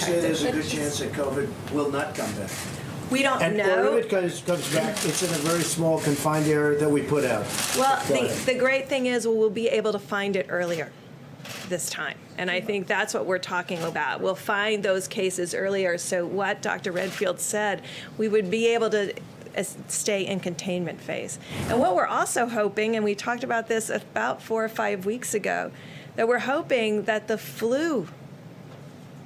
say there's a good chance that COVID will not come back? We don't And know. or if it comes back, it's in a very small confined area that we put out. Well, the great thing is we'll be able to find it earlier this time. And I think that's what we're talking about. We'll find those cases earlier. So what Dr. Redfield said, we would be able to stay in containment phase. And what we're also hoping, and we talked about this about 4 or 5 weeks ago, that we're hoping that the flu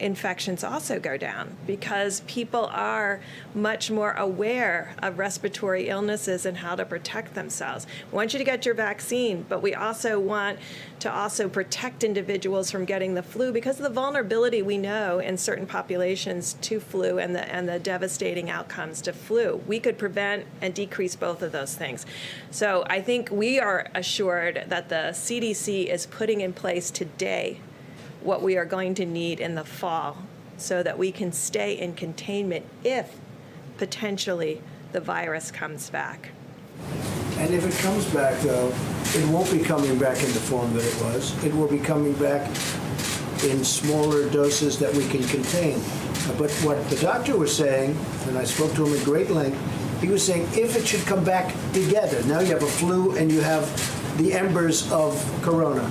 infections also go down because people are much more aware of respiratory illnesses and how to protect themselves. We want you to get your vaccine, but we also want to also protect individuals from getting the flu because of the vulnerability we know in certain populations to flu and the devastating outcomes to flu. We could prevent and decrease both of those things. So I think we are assured that the CDC is putting in place today what we are going to need in the fall so that we can stay in containment if potentially the virus comes back. And if it comes back, though, it won't be coming back in the form that it was. It will be coming back in smaller doses that we can contain. But what the doctor was saying, and I spoke to him at great length, he was saying if it should come back together, now you have a flu and you have the embers of corona.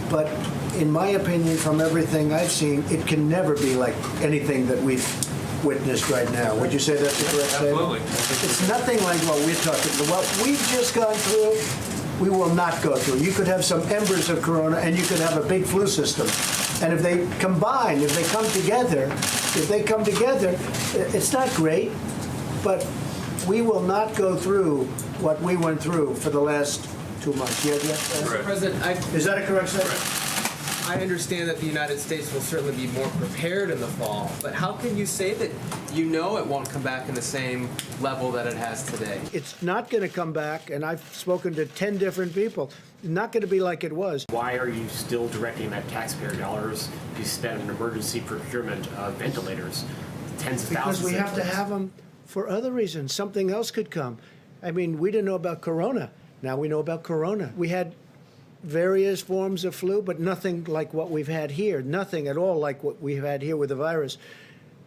But in my opinion, from everything I've seen, it can never be like anything that we've witnessed right now. Would you say that's the correct statement? Absolutely. It's nothing like what we're talking about. What we've just gone through, we will not go through. You could have some embers of corona and you could have a big flu system. And if they combine, if they come together, it's not great, but we will not go through what we went through for the last 2 months. Yeah, Right. President, Is that a correct statement? I understand that the United States will certainly be more prepared in the fall, but how can you say that you know it won't come back in the same level that it has today? It's not going to come back, and I've spoken to 10 different people. It's not going to be like it was. Why are you still directing that taxpayer dollars to spend an emergency procurement of ventilators? Tens of Because thousands. we have to have them for other reasons. Something else could come. I mean, we didn't know about corona. Now we know about corona. We had various forms of flu, but nothing like what we've had here. Nothing at all like what we've had here with the virus.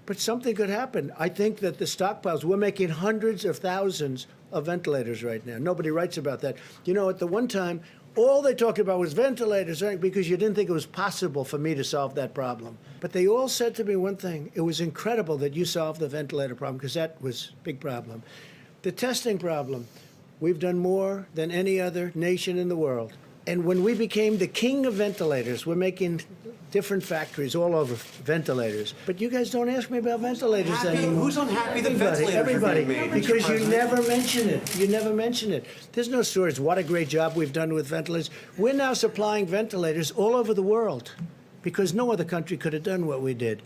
But something could happen. I think that the stockpiles, we're making hundreds of thousands of ventilators right now. Nobody writes about that. You know, at the one time, all they talked about was ventilators, right? Because you didn't think it was possible for me to solve that problem. But they all said to me one thing: it was incredible that you solved the ventilator problem, because that was a big problem. The testing problem, we've done more than any other nation in the world. And when we became the king of ventilators, we're making different factories all over ventilators. But you guys don't ask me about ventilators anymore. Who's unhappy that Everybody, ventilators everybody, are being made? because you never mention it. You never mention it. There's no stories. What a great job we've done with ventilators. We're now supplying ventilators all over the world because no other country could have done what we did.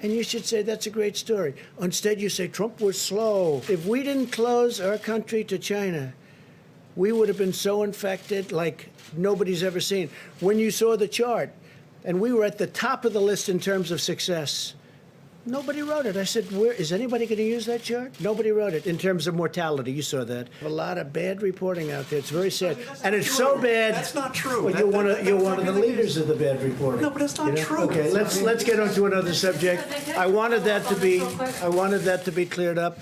And you should say that's a great story. Instead, you say Trump was slow. If we didn't close our country to China, we would have been so infected like nobody's ever seen. When you saw the chart, and we were at the top of the list in terms of success, nobody wrote it. I said, "Where is anybody going to use that chart?" Nobody wrote it in terms of mortality. You saw that. A lot of bad reporting out there. It's very sad, and it's so bad. That's not true. Well, you're one of the leaders of the bad reporting. No, but that's not true. Okay, let's get on to another subject. I wanted that to be cleared up.